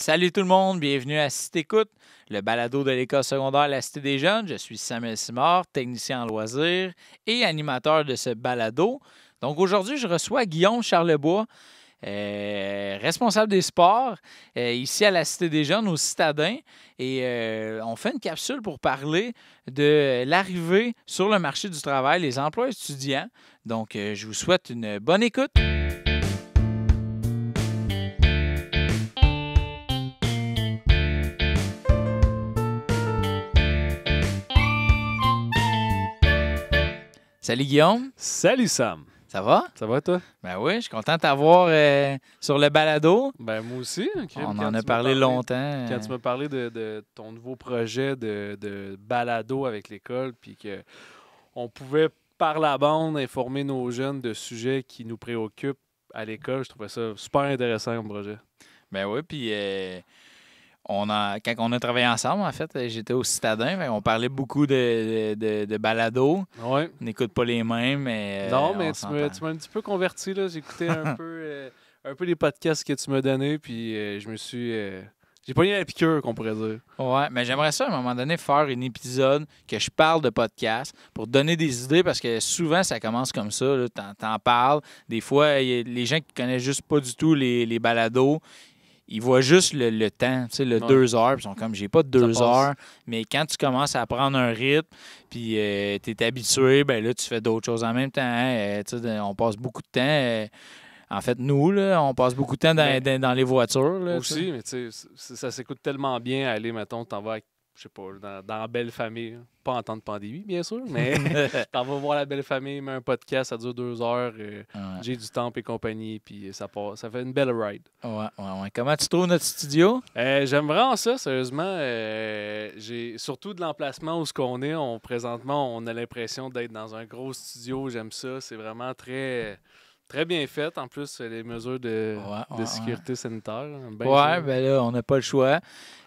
Salut tout le monde, bienvenue à Cité Écoute, le balado de l'école secondaire La Cité des Jeunes. Je suis Samuel Simard, technicien en loisirs et animateur de ce balado. Donc aujourd'hui, je reçois Guillaume Charlebois, responsable des sports, ici à la Cité des Jeunes, au Citadin. Et on fait une capsule pour parler de l'arrivée sur le marché du travail, les emplois étudiants. Donc, je vous souhaite une bonne écoute. Salut Guillaume. Salut Sam. Ça va? Ça va toi? Ben oui, je suis content de t'avoir sur le balado. Ben moi aussi. Okay. On en a parlé longtemps. Quand tu m'as parlé de ton nouveau projet de balado avec l'école, puis qu'on pouvait par la bande informer nos jeunes de sujets qui nous préoccupent à l'école, je trouvais ça super intéressant comme projet. Ben oui, puis quand on a travaillé ensemble, en fait, j'étais au Citadin, on parlait beaucoup de balado. Ouais. On n'écoute pas les mêmes, mais non, mais tu m'as un petit peu converti, là. J'écoutais un peu les podcasts que tu m'as donnés, puis je me suis... j'ai pogné la piqûre, qu'on pourrait dire. Ouais, mais j'aimerais ça, à un moment donné, faire un épisode que je parle de podcast pour donner des idées, parce que souvent, ça commence comme ça. T'en parles. Des fois, les gens qui connaissent juste pas du tout les balados, ils voient juste le temps, tu sais, 2 heures, puis ils sont comme, j'ai pas de 2 heures. Mais quand tu commences à prendre un rythme, puis tu es habitué, ben là, tu fais d'autres choses en même temps. Tu sais, on passe beaucoup de temps. En fait, nous, là, on passe beaucoup de temps dans les voitures. Là, aussi, mais tu sais, ça s'écoute tellement bien aller, mettons, t'en vas avec, je sais pas, dans la belle famille. Là. Pas en temps de pandémie, bien sûr, mais t'en vas voir la belle famille, mets un podcast, ça dure 2 heures, j'ai du temps et compagnie, puis ça fait une belle ride. Ouais. Comment tu trouves notre studio? J'aime vraiment ça, sérieusement. J'ai surtout de l'emplacement où on est. Présentement, on a l'impression d'être dans un gros studio. J'aime ça. C'est vraiment très... Très bien fait. En plus, les mesures de sécurité sanitaire. Ben là, on n'a pas le choix.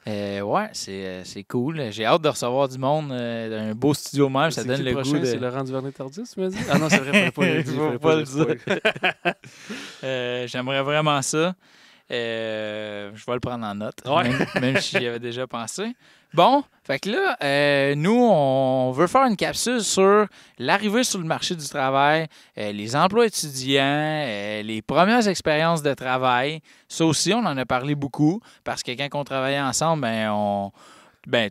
C'est cool. J'ai hâte de recevoir du monde dans un beau studio même. Ça donne le goût de... C'est Laurent Duvernay-Tardif, tu m'as dit? Ah non, c'est vrai, il ne fallait pas le dire. J'aimerais vraiment ça. Je vais le prendre en note, même si j'y avais déjà pensé. Bon, fait que là, nous, on veut faire une capsule sur l'arrivée sur le marché du travail, les emplois étudiants, les premières expériences de travail. Ça aussi, on en a parlé beaucoup parce que quand on travaillait ensemble,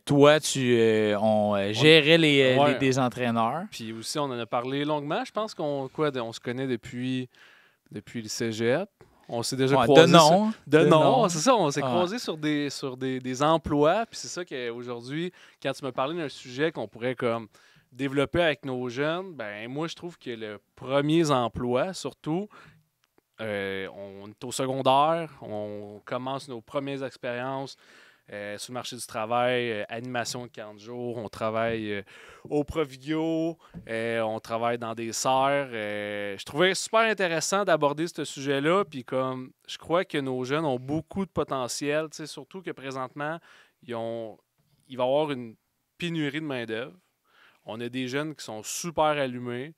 toi, on gérait des entraîneurs. Puis aussi, on en a parlé longuement. Je pense qu'on se connaît depuis le cégep. On s'est déjà croisés. De nom. C'est ça, on s'est croisés sur des emplois. Puis c'est ça qu'aujourd'hui, quand tu me parlais d'un sujet qu'on pourrait comme développer avec nos jeunes, moi, je trouve que le premier emploi, surtout, on est au secondaire, on commence nos premières expériences sur le marché du travail, animation de 40 jours, on travaille au Provigo, on travaille dans des serres. Je trouvais super intéressant d'aborder ce sujet-là, puis comme je crois que nos jeunes ont beaucoup de potentiel, surtout que présentement, il va y avoir une pénurie de main-d'œuvre. On a des jeunes qui sont super allumés.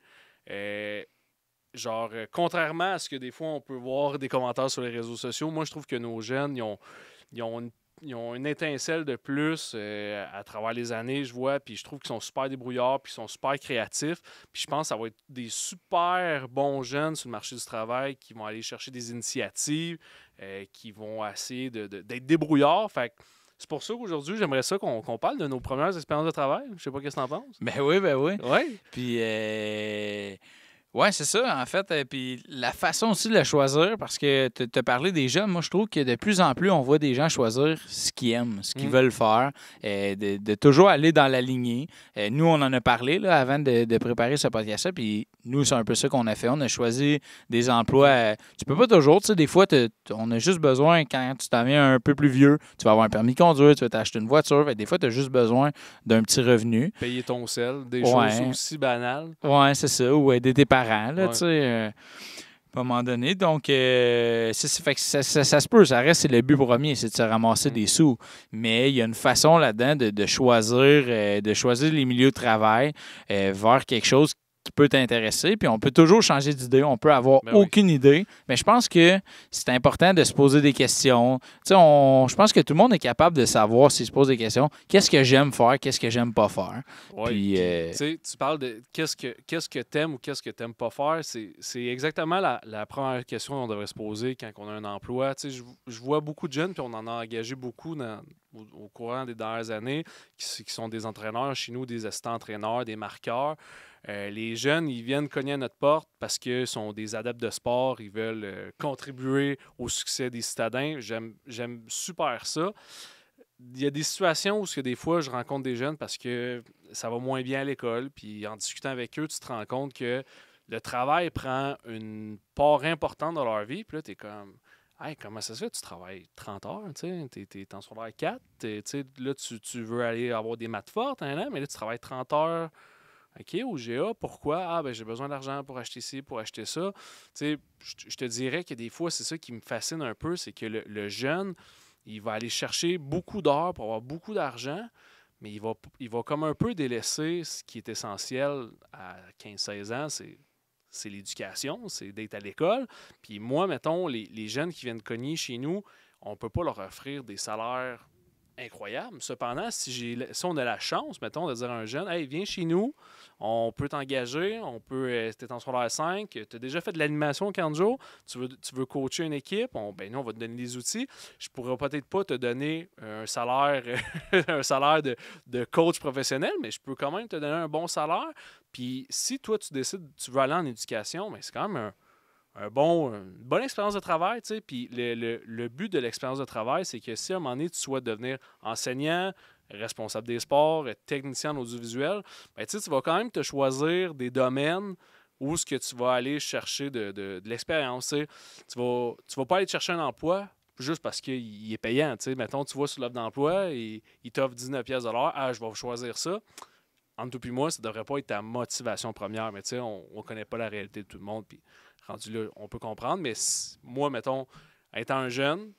Contrairement à ce que des fois on peut voir des commentaires sur les réseaux sociaux, moi je trouve que nos jeunes, ils ont une étincelle de plus à travers les années, je vois, puis je trouve qu'ils sont super débrouillards, puis ils sont super créatifs. Puis je pense que ça va être des super bons jeunes sur le marché du travail qui vont aller chercher des initiatives, qui vont essayer d'être débrouillards. Fait que c'est pour ça qu'aujourd'hui, j'aimerais ça qu'on parle de nos premières expériences de travail. Je sais pas qu'est-ce que t'en penses. Ben oui. Ouais. Puis... Oui, c'est ça, en fait. Puis la façon aussi de le choisir, parce que tu as parlé des jeunes, moi, je trouve que de plus en plus, on voit des gens choisir ce qu'ils aiment, ce qu'ils veulent faire, de toujours aller dans la lignée. Nous, on en a parlé là, avant de préparer ce podcast-là, puis nous, c'est un peu ça qu'on a fait. On a choisi des emplois. Tu peux pas toujours, tu sais, des fois, on a juste besoin, quand tu t'en viens un peu plus vieux, tu vas avoir un permis de conduire, tu vas t'acheter une voiture. Des fois, tu as juste besoin d'un petit revenu. Payer ton sel, des choses aussi banales. Oui, c'est ça, ou aider tes parents. Là, tu sais, à un moment donné. Donc, fait que ça se peut. Ça reste, c'est le but premier, c'est de se ramasser des sous. Mais il y a une façon là-dedans de choisir les milieux de travail vers quelque chose qui peut t'intéresser. Puis on peut toujours changer d'idée. On peut avoir aucune idée. Mais je pense que c'est important de se poser des questions. Je pense que tout le monde est capable de savoir s'il se pose des questions. Qu'est-ce que j'aime faire? Qu'est-ce que j'aime pas faire? Oui. Puis, tu parles de qu'est-ce que t'aimes ou qu'est-ce que t'aimes pas faire. C'est exactement la première question qu'on devrait se poser quand on a un emploi. Je vois beaucoup de jeunes, puis on en a engagé beaucoup au courant des dernières années, qui sont des entraîneurs chez nous, des assistants entraîneurs, des marqueurs. Les jeunes, ils viennent cogner à notre porte parce qu'ils sont des adeptes de sport, ils veulent contribuer au succès des citadins. J'aime super ça. Il y a des situations où des fois, je rencontre des jeunes parce que ça va moins bien à l'école, puis en discutant avec eux, tu te rends compte que le travail prend une part importante dans leur vie, puis là, tu es comme... Hey, comment ça se fait? Tu travailles 30 heures, tu es en secondaire 4, là, tu veux aller avoir des maths fortes, mais là, tu travailles 30 heures, OK, au GA, pourquoi? Ah, ben j'ai besoin d'argent pour acheter ci, pour acheter ça. Je te dirais que des fois, c'est ça qui me fascine un peu, c'est que le jeune, il va aller chercher beaucoup d'heures pour avoir beaucoup d'argent, mais il va comme un peu délaisser ce qui est essentiel à 15-16 ans, c'est l'éducation, c'est d'être à l'école. Puis moi, mettons, les jeunes qui viennent cogner chez nous, on ne peut pas leur offrir des salaires incroyables. Cependant, si on a la chance, mettons, de dire à un jeune, « Hey, viens chez nous, on peut t'engager, t'es en secondaire 5, tu as déjà fait de l'animation 40 jours, tu veux coacher une équipe, nous, on va te donner les outils. Je ne pourrais peut-être pas te donner un salaire, un salaire de coach professionnel, mais je peux quand même te donner un bon salaire. Puis si toi, tu décides tu veux aller en éducation, bien, c'est quand même une bonne expérience de travail. Puis le but de l'expérience de travail, c'est que si à un moment donné, tu souhaites devenir enseignant, responsable des sports, technicien en audiovisuel, bien, tu vas quand même te choisir des domaines où ce que tu vas aller chercher de l'expérience. Tu vas pas aller te chercher un emploi juste parce qu'il est payant. Mettons, tu vois sur l'offre d'emploi et il t'offre 19$ de l'heure. Ah, je vais choisir ça. Entre toi et moi, ça ne devrait pas être ta motivation première, mais on ne connaît pas la réalité de tout le monde. Puis rendu là, on peut comprendre. Mais moi, mettons, étant un jeune,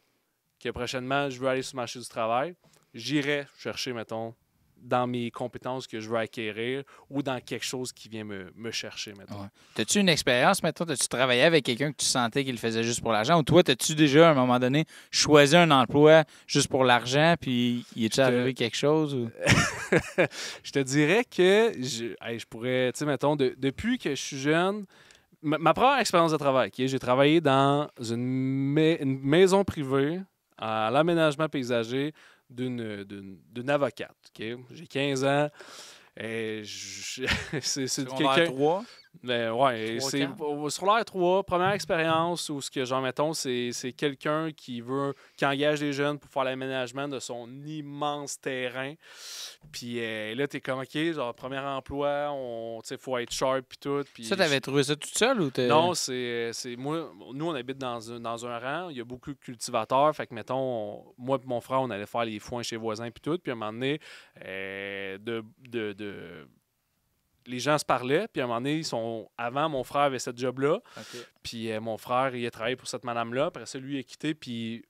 que prochainement, je veux aller sur le marché du travail, j'irai chercher, mettons, dans mes compétences que je veux acquérir ou dans quelque chose qui vient me chercher, mettons. Ouais. T'as-tu une expérience, mettons, t'as-tu travaillé avec quelqu'un que tu sentais qu'il le faisait juste pour l'argent ou toi, t'as-tu déjà, à un moment donné, choisi un emploi juste pour l'argent puis il est-tu arrivé quelque chose? Ou... Je te dirais que je pourrais, tu sais, mettons, depuis que je suis jeune, ma première expérience de travail, j'ai travaillé dans une maison privée à l'aménagement paysager d'une avocate. Okay? J'ai 15 ans. C'est quelqu'un... 3? Ben, ouais, c'est sur l'air 3, première expérience où ce que genre mettons, c'est quelqu'un qui engage des jeunes pour faire l'aménagement de son immense terrain. Puis là, t'es comme OK, genre premier emploi, il faut être sharp puis tout. Pis ça, t'avais trouvé ça tout seul ou t'es... Non, c'est moi. Nous, on habite dans un rang. Il y a beaucoup de cultivateurs. Fait que moi et mon frère, on allait faire les foins chez les voisins puis tout. Puis à un moment donné, les gens se parlaient, puis à un moment donné, avant, mon frère avait cette job-là. Okay. Puis mon frère, il a travaillé pour cette madame-là. Après ça, lui, il a quitté, puis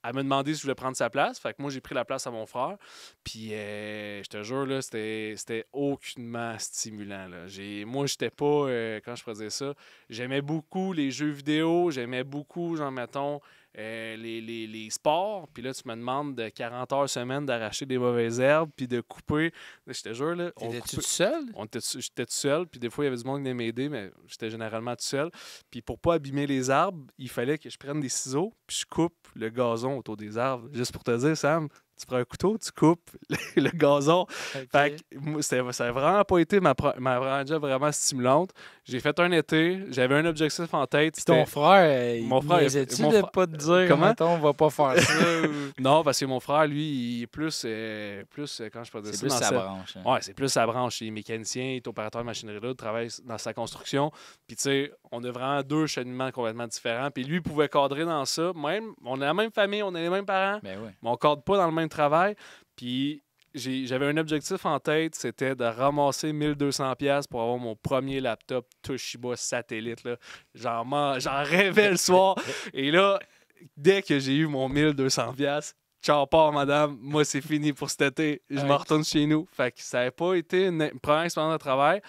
elle m'a demandé si je voulais prendre sa place. Fait que moi, j'ai pris la place à mon frère. Puis je te jure, là, c'était aucunement stimulant. Là. Moi, j'étais pas, quand je faisais ça, j'aimais beaucoup les jeux vidéo, j'aimais beaucoup, genre, mettons, les sports, puis là, tu me demandes de 40 heures semaine d'arracher des mauvaises herbes, puis de couper. Là, je te jure, là... T'étais-tu tout seul? J'étais tout seul, puis des fois, il y avait du monde qui venait m'aider, mais j'étais généralement tout seul. Puis pour pas abîmer les arbres, il fallait que je prenne des ciseaux, puis je coupe le gazon autour des arbres. Juste pour te dire, Sam, tu prends un couteau, tu coupes le gazon. Okay. Fait que ça n'a vraiment pas été ma job vraiment stimulante. J'ai fait un été, j'avais un objectif en tête. Puis ton frère, il essaie-tu de pas te dire comment on va pas faire ça? Non, parce que mon frère, lui, il est plus quand je peux dire ça. C'est plus sa branche. Hein. Ouais, c'est plus sa branche. Il est mécanicien, il est opérateur de machinerie lourde, travaille dans sa construction. Puis tu sais, on a vraiment deux cheminements complètement différents. Puis lui, il pouvait cadrer dans ça. Même, on est la même famille, on est les mêmes parents, mais on cadre pas dans le même travail. Puis j'avais un objectif en tête, c'était de ramasser 1200$ pour avoir mon premier laptop Toshiba satellite. Là. J'en rêvais le soir. Et là, dès que j'ai eu mon 1200$, ciao, part, madame, moi, c'est fini pour cet été. Je me retourne chez nous. Fait que ça n'avait pas été une première expérience de travail.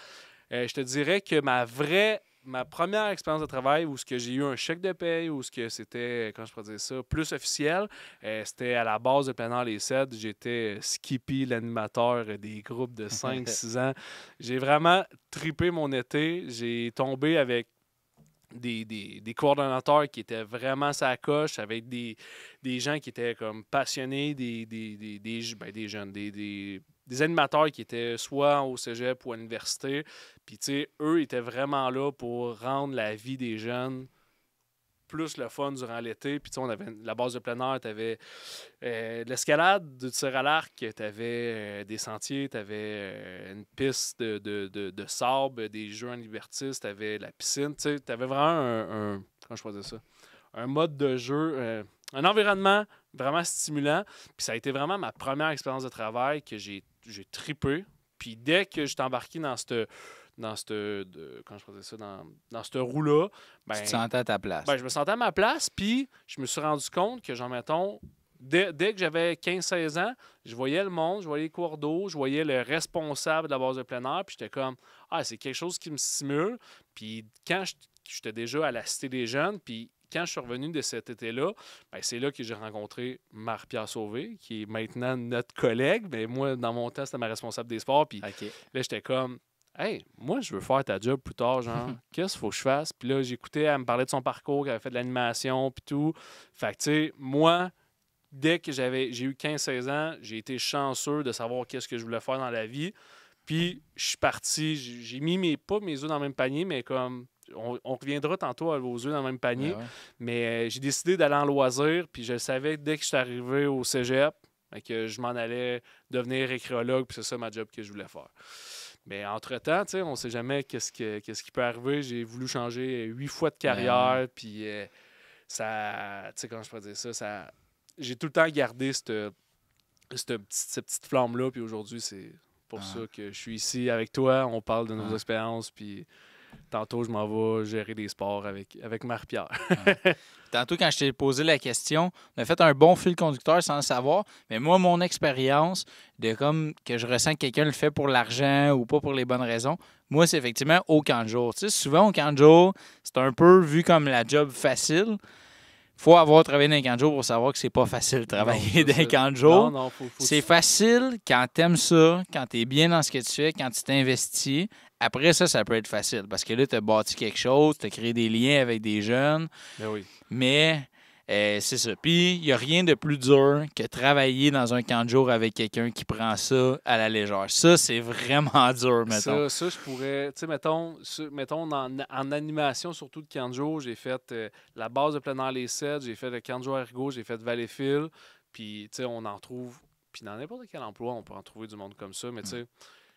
Je te dirais que ma première expérience de travail où j'ai eu un chèque de paye, où c'était, quand je pourrais dire ça, plus officiel, c'était à la base de plein air les Cèdres. J'étais Skippy, l'animateur des groupes de 5-6 ans. J'ai vraiment tripé mon été. J'ai tombé avec des coordonnateurs qui étaient vraiment sa coche, avec des gens qui étaient comme passionnés, des jeunes, des animateurs qui étaient soit au cégep ou à l'université. Puis, tu sais, eux étaient vraiment là pour rendre la vie des jeunes plus le fun durant l'été. Puis, tu sais, on avait la base de plein air, tu avais de l'escalade, du tir à l'arc, tu avais des sentiers, tu avais une piste de sable, des jeux en libertis, tu avais la piscine. Tu sais, tu avais vraiment comment je faisais ça? Un mode de jeu, un environnement vraiment stimulant. Puis, ça a été vraiment ma première expérience de travail que j'ai trippé. Puis, dès que j'étais embarqué dans cette roue-là, ben, tu te sentais à ta place. Ben, je me sentais à ma place, puis je me suis rendu compte que, genre, mettons, dès que j'avais 15-16 ans, je voyais le monde, je voyais les cours d'eau, je voyais le responsable de la base de plein air, puis j'étais comme, c'est quelque chose qui me stimule. Puis quand j'étais déjà à la Cité des Jeunes, puis quand je suis revenu de cet été-là, ben, c'est là que j'ai rencontré Marie-Pierre Sauvé, qui est maintenant notre collègue. Mais moi, dans mon temps, c'était ma responsable des sports. Puis là, j'étais comme, hey, moi, je veux faire ta job plus tard, genre, qu'est-ce qu'il faut que je fasse? Puis là, j'écoutais, elle me parlait de son parcours, qu'elle avait fait de l'animation, puis tout. Fait que, tu sais, moi, dès que j'ai eu 15-16 ans, j'ai été chanceux de savoir qu'est-ce que je voulais faire dans la vie. Puis, je suis parti, j'ai mis pas mes œufs dans le même panier, mais comme, on reviendra tantôt aux œufs dans le même panier. Ben ouais. Mais j'ai décidé d'aller en loisir, puis je savais dès que je suis arrivé au cégep, que je m'en allais devenir récréologue, puis c'est ça ma job que je voulais faire. Mais entre-temps, on ne sait jamais qu'est-ce qui peut arriver. J'ai voulu changer 8 fois de carrière, puis ça, tu sais, comment je peux dire ça, j'ai tout le temps gardé cette petite flamme-là, puis aujourd'hui, c'est pour ça que je suis ici avec toi. On parle de nos expériences, puis tantôt, je m'en vais gérer des sports avec Marie-Pierre. Tantôt, quand je t'ai posé la question, on a fait un bon fil conducteur sans le savoir. Mais moi, mon expérience de comme que je ressens que quelqu'un le fait pour l'argent ou pas pour les bonnes raisons, moi, c'est effectivement au camp de jour. Tu sais, souvent, au camp de jour, c'est un peu vu comme la job facile. Faut avoir travaillé dans un camp de jour pour savoir que c'est pas facile de travailler dans un camp de jour. Non, c'est facile quand t'aimes ça, quand t'es bien dans ce que tu fais, quand tu t'investis. Après ça peut être facile parce que là, tu as bâti quelque chose, tu as créé des liens avec des jeunes. Ben oui. Mais c'est ça. Puis, il n'y a rien de plus dur que travailler dans un camp de jour avec quelqu'un qui prend ça à la légère. Ça, c'est vraiment dur, mettons. Ça je pourrais... Tu sais, mettons en animation, surtout de camp de jour, j'ai fait la base de plein air les Cèdres, j'ai fait le camp de jour Ergo, j'ai fait Valleyfield. Puis, tu sais, on en trouve... Puis, dans n'importe quel emploi, on peut en trouver du monde comme ça. Mais, tu sais,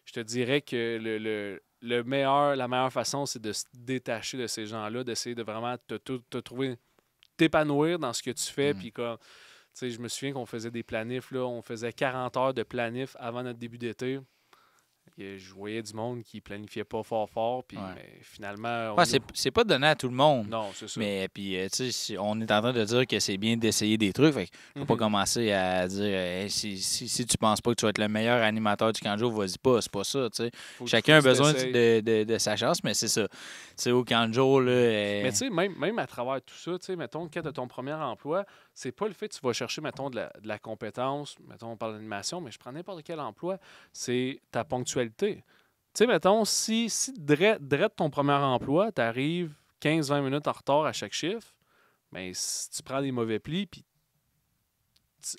je te dirais que la meilleure façon, c'est de se détacher de ces gens-là, d'essayer de vraiment te trouver... t'épanouir dans ce que tu fais. Puis comme, tu sais, je me souviens qu'on faisait des planifs, là, on faisait 40 heures de planif avant notre début d'été. Et je voyais du monde qui planifiait pas fort, puis mais finalement... c'est pas donné à tout le monde. Non, c'est ça. Mais puis, tu sais, on est en train de dire que c'est bien d'essayer des trucs. Fait faut pas commencer à dire hey, si tu penses pas que tu vas être le meilleur animateur du camp de jour, vas-y pas. C'est pas ça, tu sais. Chacun a besoin de sa chance, mais c'est ça. Tu sais, au camp de jour, là... Mais tu sais, même à travers tout ça, tu sais, mettons, quand tu as ton premier emploi, c'est pas le fait que tu vas chercher, mettons, de la compétence. Mettons, on parle d'animation, mais je prends n'importe quel emploi, c'est ta ponctualité. Tu sais, mettons, si direct ton premier emploi, tu arrives 15-20 minutes en retard à chaque chiffre, bien, si tu prends des mauvais plis, puis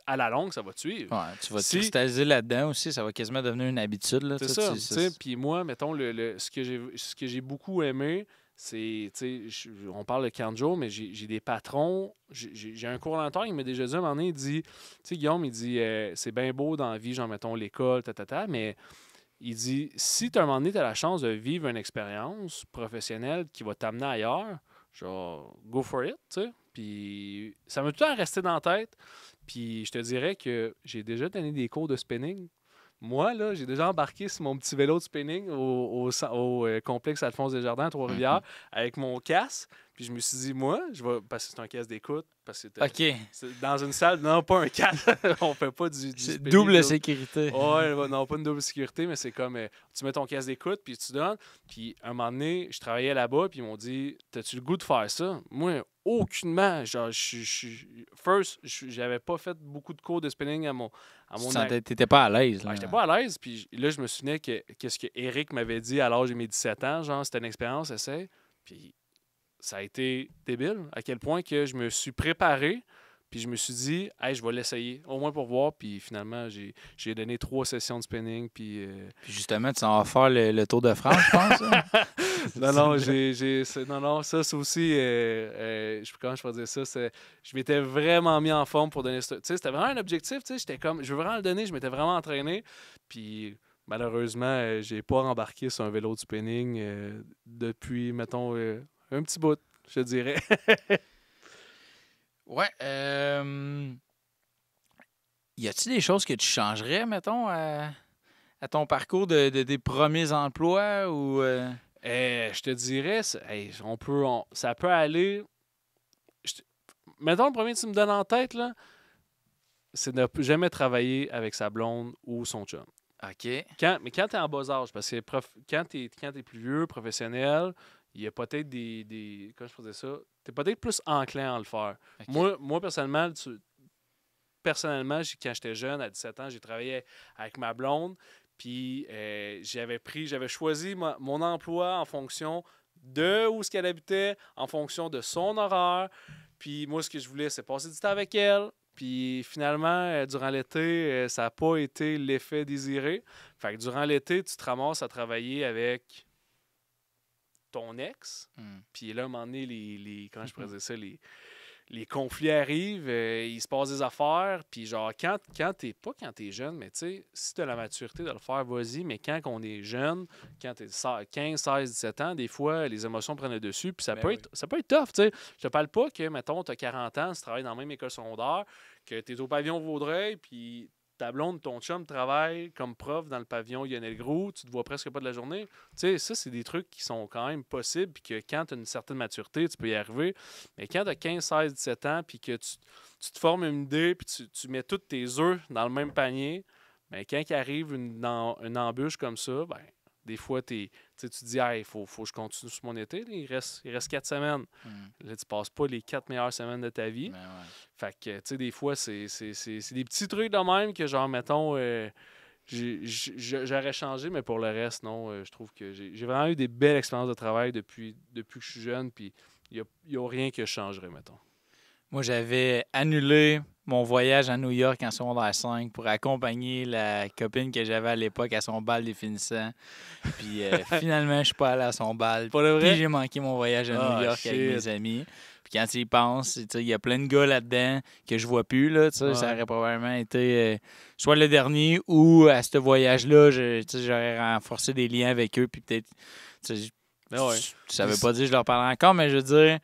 à la longue, ça va te suivre. Ouais, tu vas te cristalliser là-dedans aussi, ça va quasiment devenir une habitude. Là, c'est ça. Puis moi, mettons, ce que j'ai beaucoup aimé, c'est, tu sais, on parle de camp de jour, mais j'ai des patrons. J'ai un coordonnateur, il m'a déjà dit à un moment donné, il dit, tu sais, Guillaume, il dit, c'est bien beau dans la vie, genre, mettons, l'école, mais il dit, si tu, à un moment donné, tu as la chance de vivre une expérience professionnelle qui va t'amener ailleurs, genre, go for it, tu sais. Puis ça m'a tout le temps resté dans la tête. Puis je te dirais que j'ai déjà donné des cours de spinning. moi, là, j'ai déjà embarqué sur mon petit vélo de spinning au complexe Alphonse Desjardins à Trois-Rivières avec mon casque. Puis je me suis dit, moi, je vais. Parce que c'est un casque d'écoute. Parce que c'est dans une salle, non, pas un casque. On fait pas du c'est double sécurité. Ouais, non, pas une double sécurité, mais c'est comme tu mets ton casque d'écoute, puis tu donnes. Puis un moment donné, je travaillais là-bas, puis ils m'ont dit, t'as-tu le goût de faire ça? Moi, aucunement. Genre, j'avais pas fait beaucoup de cours de spinning à mon t'étais pas à l'aise. Là. J'étais pas à l'aise. Puis là, je me souvenais qu'est-ce que Eric m'avait dit à l'âge de mes 17 ans. Genre, c'était une expérience, essaie. Puis ça a été débile. À quel point que je me suis préparé. Puis je me suis dit, hey, je vais l'essayer, au moins pour voir. Puis finalement, j'ai donné 3 sessions de spinning. Puis justement, tu vas faire le Tour de France, je pense. non, ça, c'est aussi. Comment je peux dire ça? Je m'étais vraiment mis en forme pour donner ça. Tu sais, c'était vraiment un objectif. Tu sais, j'étais comme, je veux vraiment le donner. Je m'étais vraiment entraîné. Puis malheureusement, j'ai pas embarqué sur un vélo de spinning depuis, mettons, un petit bout, je dirais. Ouais. Y a-t-il des choses que tu changerais, mettons, à ton parcours des premiers emplois ou. Je te dirais, ça peut aller. Mettons, le premier que tu me donnes en tête, là, c'est de ne jamais travailler avec sa blonde ou son chum. OK. Mais quand tu es en bas âge, parce que quand tu es plus vieux, professionnel, il y a peut-être des. Comment je faisais ça? Tu es peut-être plus enclin à le faire. Okay. Moi, personnellement, quand j'étais jeune, à 17 ans, j'ai travaillé avec ma blonde. Puis j'avais choisi mon emploi en fonction de où ce qu'elle habitait, en fonction de son horaire. Puis moi, ce que je voulais, c'est passer du temps avec elle. Puis finalement, durant l'été, ça n'a pas été l'effet désiré. Fait que durant l'été, tu te ramasses à travailler avec ton ex. Puis là, à un moment donné, comment je pourrais dire ça, les conflits arrivent, il se passe des affaires, puis genre, quand t'es jeune, mais tu sais, si t'as la maturité de le faire, vas-y, mais quand on est jeune, quand t'es 15, 16, 17 ans, des fois, les émotions prennent le dessus, puis ça peut être tough, tu sais. Je te parle pas que, mettons, t'as 40 ans, tu travailles dans la même école secondaire, que t'es au pavillon Vaudreuil, puis ta blonde, ton chum travaille comme prof dans le pavillon Lionel Groulx, tu te vois presque pas de la journée. Tu sais, ça, c'est des trucs qui sont quand même possibles, puis que quand tu as une certaine maturité, tu peux y arriver. Mais quand tu as 15, 16, 17 ans, puis que tu te formes une idée, puis tu mets tous tes œufs dans le même panier, bien, quand il arrive une embûche comme ça, ben des fois, tu te dis, il faut que je continue sur mon été. Là, il reste 4 semaines. Là, tu passes pas les 4 meilleures semaines de ta vie. Fait que, tu sais, des fois, c'est des petits trucs de même que, genre, mettons, j'aurais changé, mais pour le reste, non. Je trouve que j'ai vraiment eu des belles expériences de travail depuis que je suis jeune, puis il n'y a rien que je changerais, mettons. Moi, j'avais annulé mon voyage à New York en secondaire 5 pour accompagner la copine que j'avais à l'époque à son bal des finissants. Puis finalement, je suis pas allé à son bal. Puis j'ai manqué mon voyage à New York avec mes amis. Puis quand tu y penses, il y a plein de gars là-dedans que je vois plus. Là, ça aurait probablement été soit le dernier ou à ce voyage-là, j'aurais renforcé des liens avec eux. Puis peut-être, ça veut pas dire que je leur parle encore, mais je veux dire,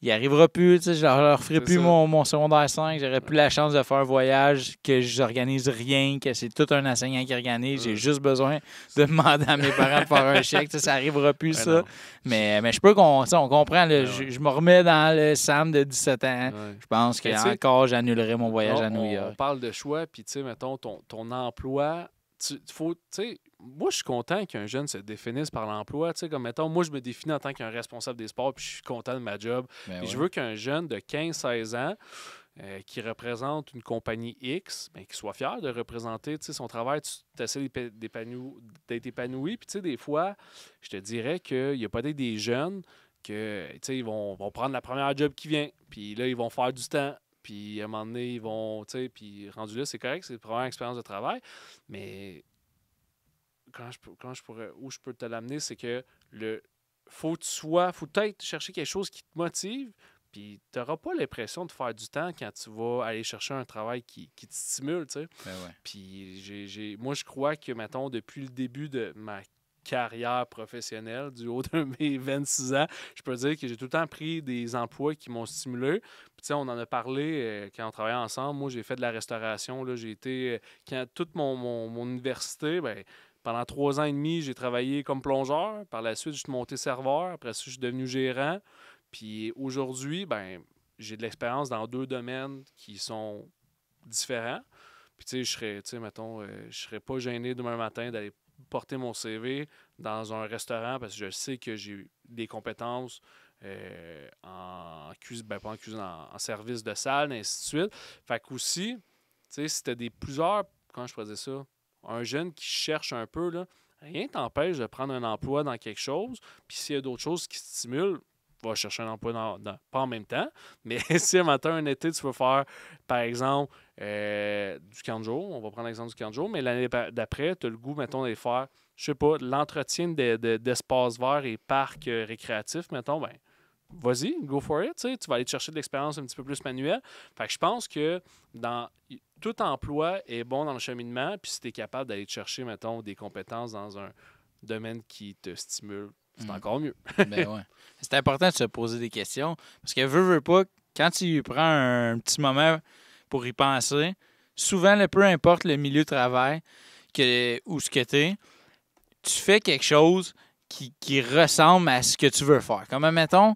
il arrivera plus, tu sais, je leur ferai plus mon secondaire 5, j'aurais plus la chance de faire un voyage que j'organise rien, que c'est tout un enseignant qui organise, j'ai juste besoin de demander à mes parents de faire un chèque, ça arrivera plus ça. Mais je peux qu'on comprend, je me remets dans le Sam de 17 ans, je pense qu'encore j'annulerai mon voyage à New York. On parle de choix, puis tu sais, mettons, ton emploi, moi, je suis content qu'un jeune se définisse par l'emploi. Tu sais, comme, mettons, moi, je me définis en tant qu'un responsable des sports, puis je suis content de ma job. Je veux qu'un jeune de 15-16 ans qui représente une compagnie X, qu'il soit fier de représenter son travail. Tu essaies d'être épanoui. Puis, tu sais, des fois, je te dirais qu'il y a peut-être des jeunes que, tu sais, ils vont prendre la première job qui vient. Puis là, ils vont faire du temps. Puis, à un moment donné, ils vont, tu sais, puis rendu là, c'est correct, c'est la première expérience de travail. Mais où je peux te l'amener, c'est que faut peut-être chercher quelque chose qui te motive, puis tu n'auras pas l'impression de faire du temps quand tu vas aller chercher un travail qui te stimule, tu sais. Puis moi, je crois que, mettons, depuis le début de ma carrière professionnelle du haut de mes 26 ans, je peux dire que j'ai tout le temps pris des emplois qui m'ont stimulé. Puis, tu sais, on en a parlé quand on travaillait ensemble. Moi, j'ai fait de la restauration. Là, j'ai été, toute mon université, ben, pendant 3 ans et demi, j'ai travaillé comme plongeur. Par la suite, je suis monté serveur. Après ça, je suis devenu gérant. Puis aujourd'hui, ben, j'ai de l'expérience dans 2 domaines qui sont différents. Puis, tu sais, je serais pas gêné demain matin d'aller porter mon CV dans un restaurant parce que je sais que j'ai des compétences en cuisine, pas en cuisine, en service de salle, et ainsi de suite. Fait qu'aussi, tu sais, si t'as plusieurs, comment je pourrais dire ça, un jeune qui cherche un peu, là, rien ne t'empêche de prendre un emploi dans quelque chose, puis s'il y a d'autres choses qui stimulent, va chercher un emploi pas en même temps, mais si un matin, un été, tu veux faire, par exemple, du camp de jour, on va prendre l'exemple du camp de jour, mais l'année d'après, tu as le goût, mettons, d'aller faire, je sais pas, l'entretien d'espaces verts et parcs récréatifs, mettons, ben, vas-y, go for it, tu vas aller te chercher de l'expérience un petit peu plus manuelle. Fait que je pense que tout emploi est bon dans le cheminement, puis si tu es capable d'aller te chercher, mettons, des compétences dans un domaine qui te stimule, c'est encore mieux. Ben ouais. C'est important de se poser des questions. Parce que veux pas, quand tu prends un petit moment pour y penser, souvent, peu importe le milieu de travail ou ce que tu es, tu fais quelque chose qui ressemble à ce que tu veux faire. Comme, mettons,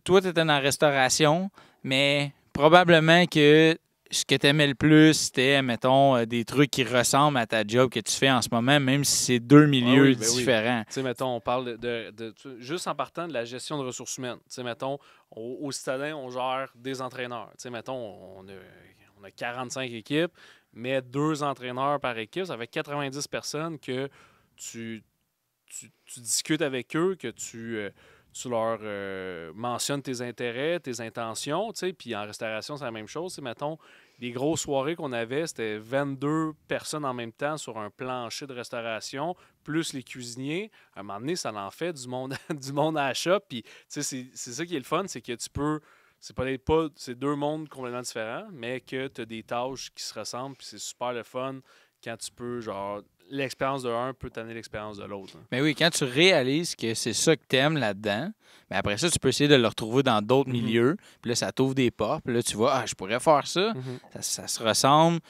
toi, tu étais dans la restauration, mais probablement que ce que tu aimais le plus, c'était, mettons, des trucs qui ressemblent à ta job que tu fais en ce moment, même si c'est 2 milieux différents. Tu sais, mettons, on parle juste en partant de la gestion de ressources humaines. Tu sais, mettons, au Citadin, on gère des entraîneurs. Tu sais, mettons, on a 45 équipes, mais 2 entraîneurs par équipe, ça fait 90 personnes que tu discutes avec eux, que tu leur mentionnes tes intérêts, tes intentions, tu sais, puis en restauration, c'est la même chose. Mettons, les grosses soirées qu'on avait, c'était 22 personnes en même temps sur un plancher de restauration, plus les cuisiniers. À un moment donné, ça en fait du monde, du monde à la shop, puis tu sais, c'est ça qui est le fun, c'est que tu peux... C'est 2 mondes complètement différents, mais que tu as des tâches qui se ressemblent, puis c'est super le fun quand tu peux, genre... L'expérience de un peut t'amener l'expérience de l'autre. Hein. Mais oui, quand tu réalises que c'est ça que tu aimes là-dedans, ben après ça, tu peux essayer de le retrouver dans d'autres milieux. Puis là, ça t'ouvre des portes. Puis là, tu vois, je pourrais faire ça. Ça se ressemble.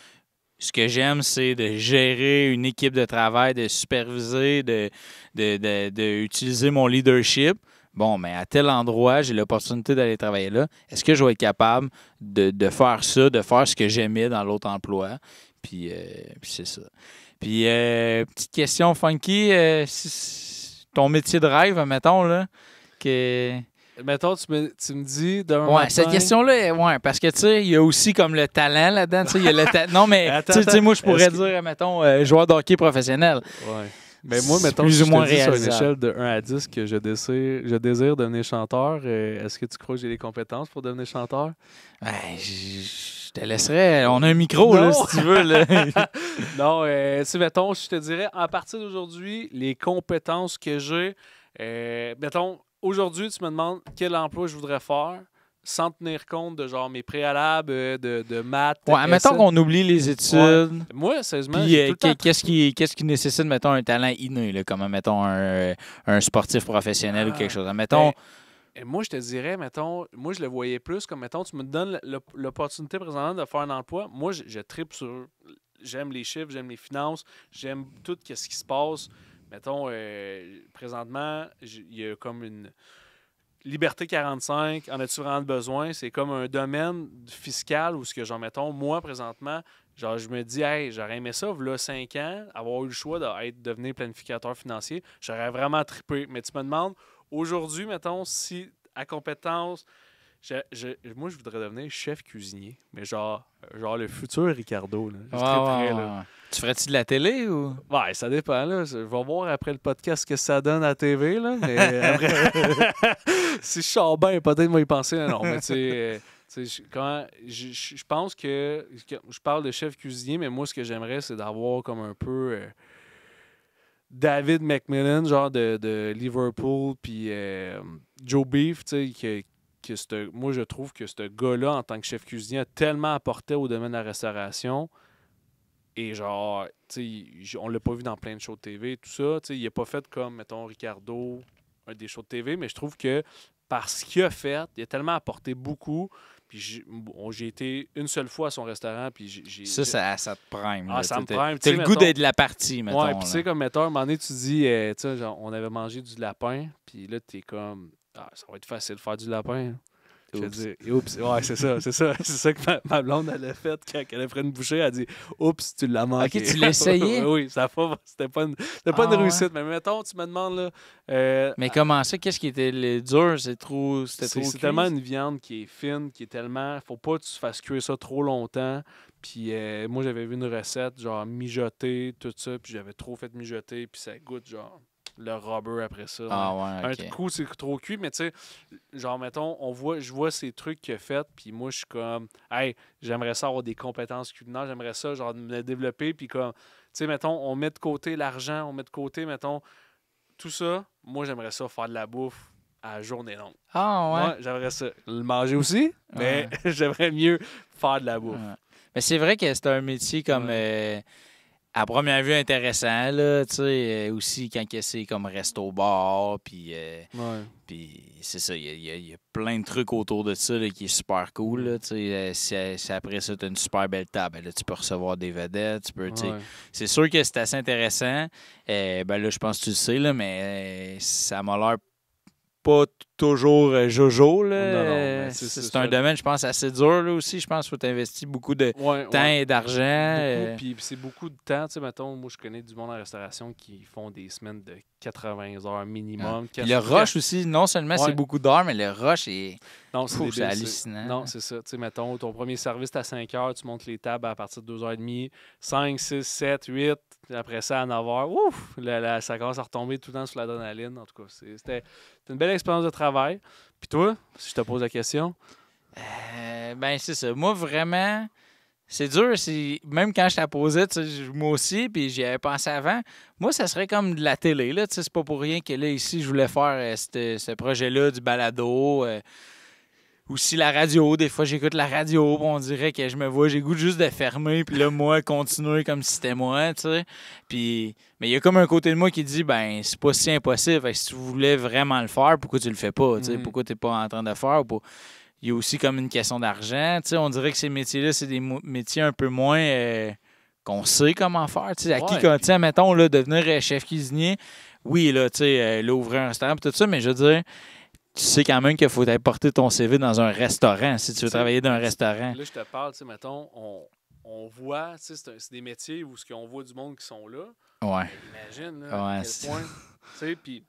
Ce que j'aime, c'est de gérer une équipe de travail, de superviser, de utiliser mon leadership. Bon, mais à tel endroit, j'ai l'opportunité d'aller travailler là. Est-ce que je vais être capable de faire ça, de faire ce que j'aimais dans l'autre emploi? Puis c'est ça. Puis, petite question funky, ton métier de rêve, mettons, là, que... Mettons, tu me dis d'un matin... cette question-là, parce que, tu sais, il y a aussi comme le talent là-dedans, tu sais, il y a le non, mais, tu sais, moi, je pourrais dire, mettons, joueur de hockey professionnel. Ouais. Mais moi, mettons, plus ou moins sur une échelle de 1 à 10 que je désire devenir chanteur, est-ce que tu crois que j'ai les compétences pour devenir chanteur? Ben, je te laisserais. On a un micro, là, si tu veux. Là. Non, tu mettons, je te dirais, à partir d'aujourd'hui, les compétences que j'ai, mettons, aujourd'hui, tu me demandes quel emploi je voudrais faire, sans tenir compte de genre mes préalables de maths. Ouais, mettons qu'on oublie les études. Ouais. Moi, sérieusement, qu'est-ce qui nécessite, mettons, un talent inné, là, comme, mettons, un sportif professionnel ou quelque chose. Mettons. Moi, je te dirais, mettons, moi, je le voyais plus comme, mettons, tu me donnes l'opportunité présentement de faire un emploi. Moi, je tripe sur. J'aime les chiffres, j'aime les finances, j'aime tout ce qui se passe. Mettons, présentement, il y a comme une. Liberté 45, en as-tu vraiment besoin? C'est comme un domaine fiscal où, genre, mettons, moi, présentement, genre, je me dis, hey, j'aurais aimé ça, là, 5 ans, avoir eu le choix de devenir planificateur financier. J'aurais vraiment trippé. Mais tu me demandes, aujourd'hui, mettons, si à compétence, moi, je voudrais devenir chef cuisinier. Mais genre le futur Ricardo. Là. Je tripperais, là. Tu ferais-tu de la télé ou? Ouais, ça dépend. Là. Je vais voir après le podcast ce que ça donne à la TV. Là, mais après, si je sors bien, peut-être moi y penser. Non, mais tu sais, je pense que je parle de chef cuisinier, mais moi, ce que j'aimerais, c'est d'avoir comme un peu David McMillan, genre de Liverpool, puis Joe Beef, tu sais, moi, je trouve que ce gars-là, en tant que chef cuisinier, a tellement apporté au domaine de la restauration Et genre, tu sais, on l'a pas vu dans plein de shows de TV, tout ça. Tu sais, il a pas fait comme, mettons, Ricardo, un des shows de TV, mais je trouve que par ce qu'il a fait, il a tellement apporté beaucoup. Puis j'ai été une seule fois à son restaurant, puis ça te prime. Ah, ça me prime. T'as le goût d'être de la partie, mettons. Ouais, puis tu sais, comme, mettons, à un moment donné, tu dis, tu sais, genre, on avait mangé du lapin, puis là, t'es comme, ah, ça va être facile de faire du lapin. Je vais dire, oups, ouais, c'est ça. C'est ça que ma blonde, elle a fait quand elle a pris une bouchée. Elle a dit, oups, tu l'as manqué. Ok, tu l'as essayé? Oui, c'était pas une réussite. Mais mettons, tu me demandes, là. Mais comment ça? Qu'est-ce qui était dur? C'était trop C'est tellement une viande qui est fine, qui est tellement. Faut pas que tu fasses cuire ça trop longtemps. Puis moi, j'avais vu une recette, genre mijoter, tout ça. Puis j'avais trop fait mijoter. Puis ça goûte, genre. Le rubber après ça. Ah ouais, Un coup, c'est trop cuit, mais tu sais, genre, mettons, je vois ces trucs qu'il a fait, puis moi, je suis comme, hey, j'aimerais ça avoir des compétences culinaires, j'aimerais ça, genre, me développer, puis comme, tu sais, mettons, on met de côté l'argent, on met de côté, mettons, tout ça, moi, j'aimerais ça faire de la bouffe à journée longue. Ah ouais? Moi, j'aimerais ça le manger aussi, mais j'aimerais mieux faire de la bouffe. Ouais. Mais c'est vrai que c'est un métier comme... à première vue intéressant, là, tu sais, aussi quand c'est comme resto-bar, puis c'est ça, il y a plein de trucs autour de ça là, qui est super cool, là, tu sais, si après ça, tu as une super belle table, là, tu peux recevoir des vedettes, tu peux, tu sais, c'est sûr que c'est assez intéressant, ben là, je pense que tu le sais, là, mais ça m'a l'air pas toujours jojo. Là. Non, c'est un domaine, je pense, assez dur là, aussi. Je pense qu'il faut t'investir beaucoup de temps et d'argent. Puis c'est beaucoup de temps. Tu sais, mettons, moi, je connais du monde en restauration qui font des semaines de 80 heures minimum. Puis le rush aussi, non seulement c'est beaucoup d'heures, mais le rush est... Non, c'est hallucinant. Non, c'est ça. Tu sais, mettons, ton premier service, c'est à 5 heures, tu montes les tables à partir de 2h30, 5, 6, 7, 8. Après ça, à 9 heures, ouf, ça commence à retomber tout le temps sur l'adrénaline. En tout cas, c'était une belle expérience de travail. Puis toi, si je te pose la question? Ben, c'est ça. Moi, vraiment, c'est dur. Même quand je t'ai posé, moi aussi, puis j'y avais pensé avant, moi, ça serait comme de la télé. Là, c'est pas pour rien que là, ici, je voulais faire ce projet-là, du balado. Aussi la radio, des fois j'écoute la radio, on dirait que je me vois, j'ai goût juste de fermer, puis là, moi, continuer comme si c'était moi, tu sais. Puis, mais il y a comme un côté de moi qui dit, ben, c'est pas si impossible. Fait que si tu voulais vraiment le faire, pourquoi tu le fais pas, tu sais? Pourquoi t'es pas en train de le faire? Il y a aussi comme une question d'argent, tu sais. On dirait que ces métiers-là, c'est des métiers un peu moins qu'on sait comment faire, tu sais. À qui, tu sais, mettons, là, devenir chef cuisinier, oui, là, tu sais, là, ouvrir un restaurant, tout ça, mais je veux dire, tu sais quand même qu'il faut aller porter ton CV dans un restaurant si tu veux travailler dans un restaurant. Là, je te parle, tu sais, mettons, on voit, tu sais, c'est des métiers où on voit du monde qui sont là. Ouais. Imagine, là, à quel point, tu sais, puis...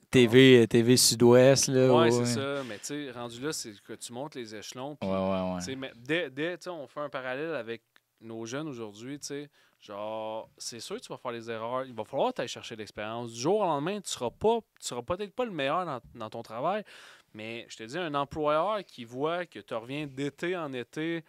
TV Sud-Ouest, là. Ouais, c'est ça, mais tu sais, rendu là, c'est que tu montes les échelons. Pis, ouais. Tu sais, mais tu sais, on fait un parallèle avec nos jeunes aujourd'hui, tu sais. Genre, c'est sûr que tu vas faire des erreurs. Il va falloir t'aller chercher l'expérience. Du jour au lendemain, tu seras peut-être pas le meilleur dans ton travail, mais je te dis, un employeur qui voit que tu reviens d'été en été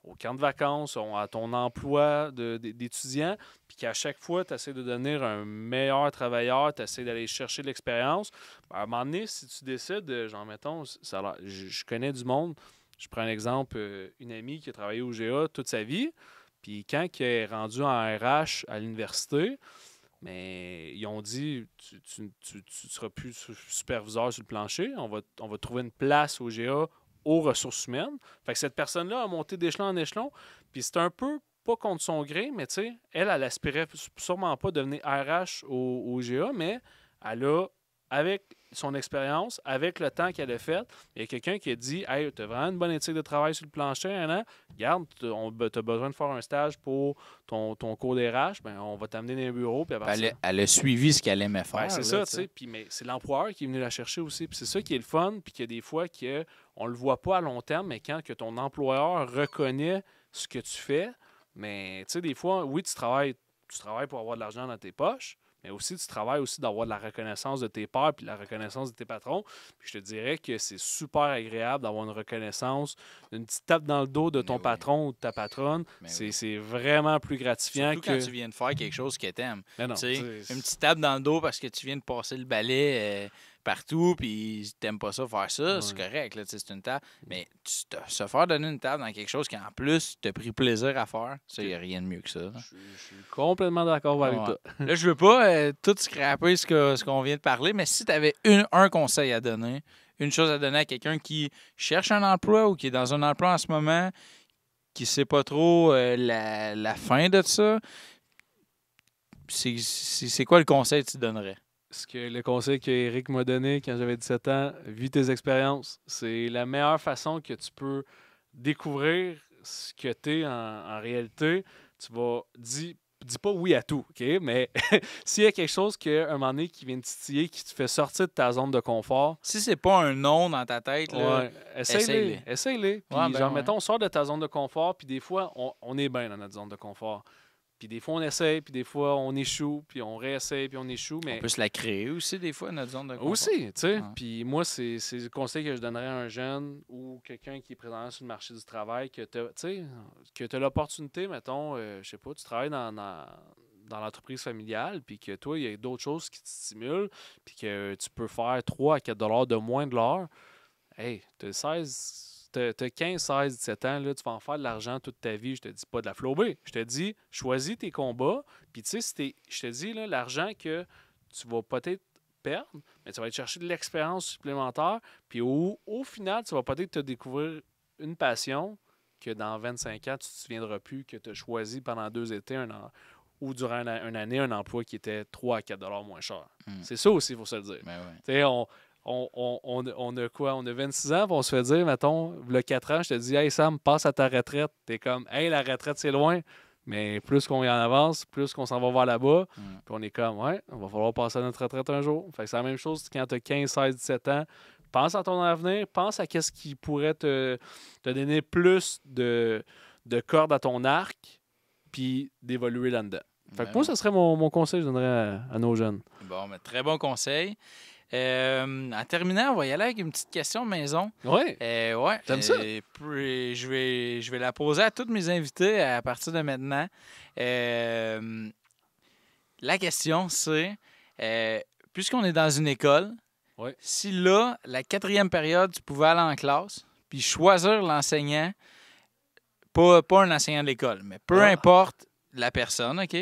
au camp de vacances, à ton emploi d'étudiant, puis qu'à chaque fois, tu essaies de devenir un meilleur travailleur, tu essaies d'aller chercher de l'expérience, à un moment donné, si tu décides, genre, mettons, je connais du monde, je prends un exemple, une amie qui a travaillé au GA toute sa vie, puis quand elle est rendue en RH à l'université, mais ils ont dit tu seras plus superviseur sur le plancher, on va trouver une place au GA aux ressources humaines. Fait que cette personne-là a monté d'échelon en échelon, puis c'est un peu pas contre son gré, mais tu sais, elle aspirait sûrement pas devenir RH au GA, mais elle a, avec son expérience, avec le temps qu'elle a fait, il y a quelqu'un qui a dit « Hey, tu as vraiment une bonne éthique de travail sur le plancher, hein? Regarde, tu as besoin de faire un stage pour ton cours d'RH, ben, on va t'amener dans les bureaux. » Elle a suivi ce qu'elle aimait faire. C'est ça, tu sais. Mais c'est l'employeur qui est venu la chercher aussi. Puis c'est ça qui est le fun, puis qu'il y a des fois qu'on le voit pas à long terme, mais quand que ton employeur reconnaît ce que tu fais, mais tu sais, des fois, oui, tu travailles pour avoir de l'argent dans tes poches, mais aussi tu travailles aussi d'avoir de la reconnaissance de tes pairs puis de la reconnaissance de tes patrons. Puis je te dirais que c'est super agréable d'avoir une reconnaissance, une petite tape dans le dos de ton patron ou de ta patronne. C'est vraiment plus gratifiant. Surtout quand tu viens de faire quelque chose que t'aimes. Une petite tape dans le dos parce que tu viens de passer le balai partout, puis t'aimes pas ça faire ça, c'est correct, là, c'est une table. Mais se faire donner une table dans quelque chose qui, en plus, t'as pris plaisir à faire, ça, il n'y a rien de mieux que ça. Je suis complètement d'accord avec toi. Là, je veux pas tout scraper ce qu'on vient de parler, mais si t'avais un conseil à donner, une chose à donner à quelqu'un qui cherche un emploi ou qui est dans un emploi en ce moment, qui sait pas trop la fin de ça, c'est quoi le conseil que tu donnerais? Le conseil qu'Éric m'a donné quand j'avais 17 ans, vis tes expériences. C'est la meilleure façon que tu peux découvrir ce que tu es en réalité. Tu vas dis pas oui à tout, OK? Mais s'il y a quelque chose qu'à un moment donné qui vient te titiller, qui te fait sortir de ta zone de confort. Si c'est pas un non dans ta tête, là, essaye-les. Essaye-les. Puis mettons, sors de ta zone de confort, puis des fois, on est bien dans notre zone de confort. Puis des fois, on essaye, puis des fois, on échoue, puis on réessaye, puis on échoue. Mais on peut se la créer aussi, des fois, notre zone de confort. Aussi, tu sais. Puis moi, c'est le conseil que je donnerais à un jeune ou quelqu'un qui est présent sur le marché du travail, que tu as l'opportunité, mettons, je sais pas, tu travailles dans l'entreprise familiale, puis que toi, il y a d'autres choses qui te stimulent, puis que tu peux faire 3 à 4 $ de moins de l'heure. Hey, tu as 15, 16, 17 ans, là, tu vas en faire de l'argent toute ta vie. Je te dis pas de la flober. Je te dis, choisis tes combats. Puis, tu sais, je te dis, là, l'argent que tu vas peut-être perdre, mais tu vas aller chercher de l'expérience supplémentaire. Puis, au final, tu vas peut-être te découvrir une passion que dans 25 ans, tu ne te souviendras plus que tu as choisi pendant 2 étés ou durant une année un emploi qui était 3 à 4 $ moins cher. C'est ça aussi, il faut se le dire. Tu sais, on a quoi? On a 26 ans, puis on se fait dire, mettons, il y a 4 ans, je te dis, hey Sam, passe à ta retraite. T'es comme, hey, la retraite, c'est loin. Mais plus qu'on y en avance, plus qu'on s'en va voir là-bas. Puis on est comme, ouais, on va falloir passer à notre retraite un jour. Fait que c'est la même chose quand tu as 15, 16, 17 ans. Pense à ton avenir, pense à qu'est-ce qui pourrait te donner plus de cordes à ton arc, puis d'évoluer là-dedans. Fait que moi, ce serait mon conseil que je donnerais à nos jeunes. Bon, mais très bon conseil. En terminant, on va y aller avec une petite question de maison. Oui. Ouais. T'aimes ça? Je vais la poser à tous mes invités à partir de maintenant. La question, c'est, puisqu'on est dans une école, si là, la 4e période, tu pouvais aller en classe, puis choisir l'enseignant, pas un enseignant de l'école, mais peu importe la personne, OK?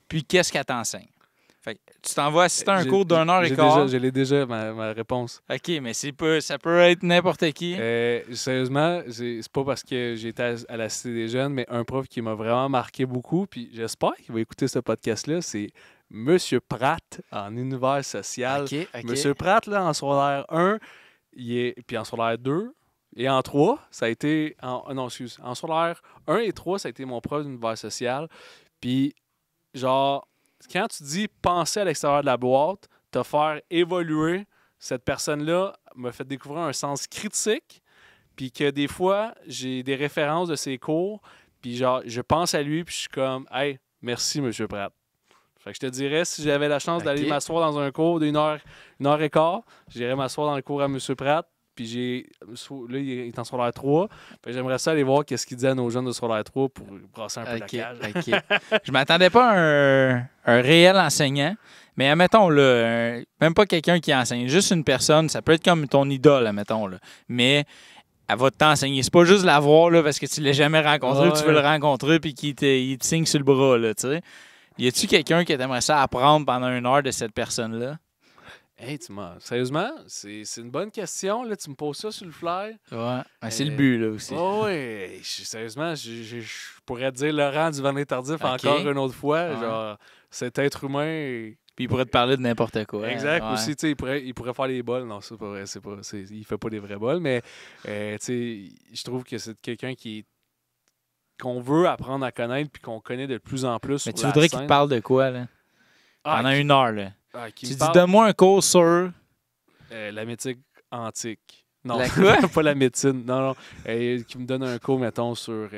Puis qu'est-ce qu'elle t'enseigne? Fait que tu t'en vas assister à un cours d'1 heure et quart. Je l'ai déjà, ma réponse. OK, mais ça peut être n'importe qui. Sérieusement, c'est pas parce que j'étais à la Cité des Jeunes, mais un prof qui m'a vraiment marqué beaucoup, puis j'espère qu'il va écouter ce podcast-là, c'est M. Pratt en univers social. OK. M. Pratt, là, en secondaire 1, puis en secondaire 2, et en 3, ça a été... En secondaire 1 et 3, ça a été mon prof d'univers social. Puis, genre... Quand tu dis penser à l'extérieur de la boîte, te faire évoluer, cette personne-là m'a fait découvrir un sens critique, puis que des fois, j'ai des références de ses cours, puis genre, je pense à lui, puis je suis comme, hey, merci, M. Pratt. Fait que je te dirais, si j'avais la chance d'aller m'asseoir dans un cours d'1 heure, 1 heure et quart, j'irais m'asseoir dans le cours à M. Pratt, puis là, il est en secondaire 3. J'aimerais ça aller voir qu'est-ce qu'il dit à nos jeunes de secondaire 3 pour brasser un peu la cage. OK. Je m'attendais pas à un réel enseignant, mais admettons, là, même pas quelqu'un qui enseigne, juste une personne, ça peut être comme ton idole, admettons, là. Mais elle va t'enseigner. C'est pas juste la voir là, parce que tu l'as jamais rencontré ou tu veux le rencontrer puis qu'il te signe sur le bras, là, tu sais. Y a-tu quelqu'un que t'aimerais ça apprendre pendant 1 heure de cette personne-là? Hey, sérieusement, c'est une bonne question. Là, tu me poses ça sur le fly. Ouais, c'est le but, là, aussi. Oui, sérieusement, je pourrais te dire Laurent du Vernet Tardif encore une autre fois. Ouais. Genre, cet être humain... Puis il pourrait te parler de n'importe quoi. Exact. Ouais. Aussi, tu sais, il pourrait faire des bols. Non, c'est pas vrai. Il fait pas des vrais bols, mais tu sais, je trouve que c'est quelqu'un qu'on veut apprendre à connaître puis qu'on connaît de plus en plus. Mais tu voudrais qu'il te parle de quoi, là? Pendant 1 heure, là? Tu dis, parle... donne-moi un cours sur... la médecine antique. Non, la quoi? Pas la médecine. Non. Qui me donne un cours, mettons, sur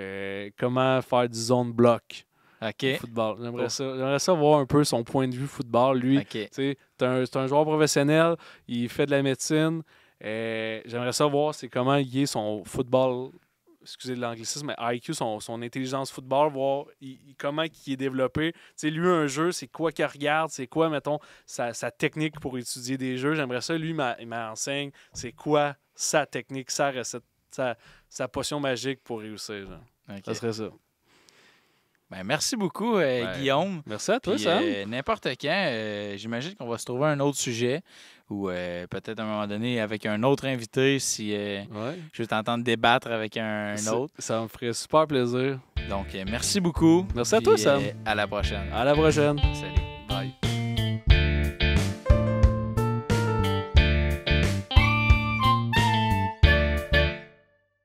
comment faire du zone bloc. OK. Football. J'aimerais ça voir un peu son point de vue football. Lui, c'est un joueur professionnel, il fait de la médecine. J'aimerais ça voir comment il est son football excusez l'anglicisme, mais IQ, son intelligence football, voir comment il est développé. Tu sais, lui, un jeu, c'est quoi qu'il regarde, c'est quoi, mettons, sa technique pour étudier des jeux. J'aimerais ça, lui, il m'enseigne c'est quoi sa technique, sa recette, sa potion magique pour réussir. Okay. Ça serait ça. Ben, merci beaucoup, Guillaume. Merci à toi, Sam. N'importe quand, j'imagine qu'on va se trouver un autre sujet ou peut-être à un moment donné avec un autre invité si je veux t'entendre débattre avec un autre. Ça me ferait super plaisir. Donc, merci beaucoup. Merci à toi, Sam. À la prochaine. À la prochaine. Salut.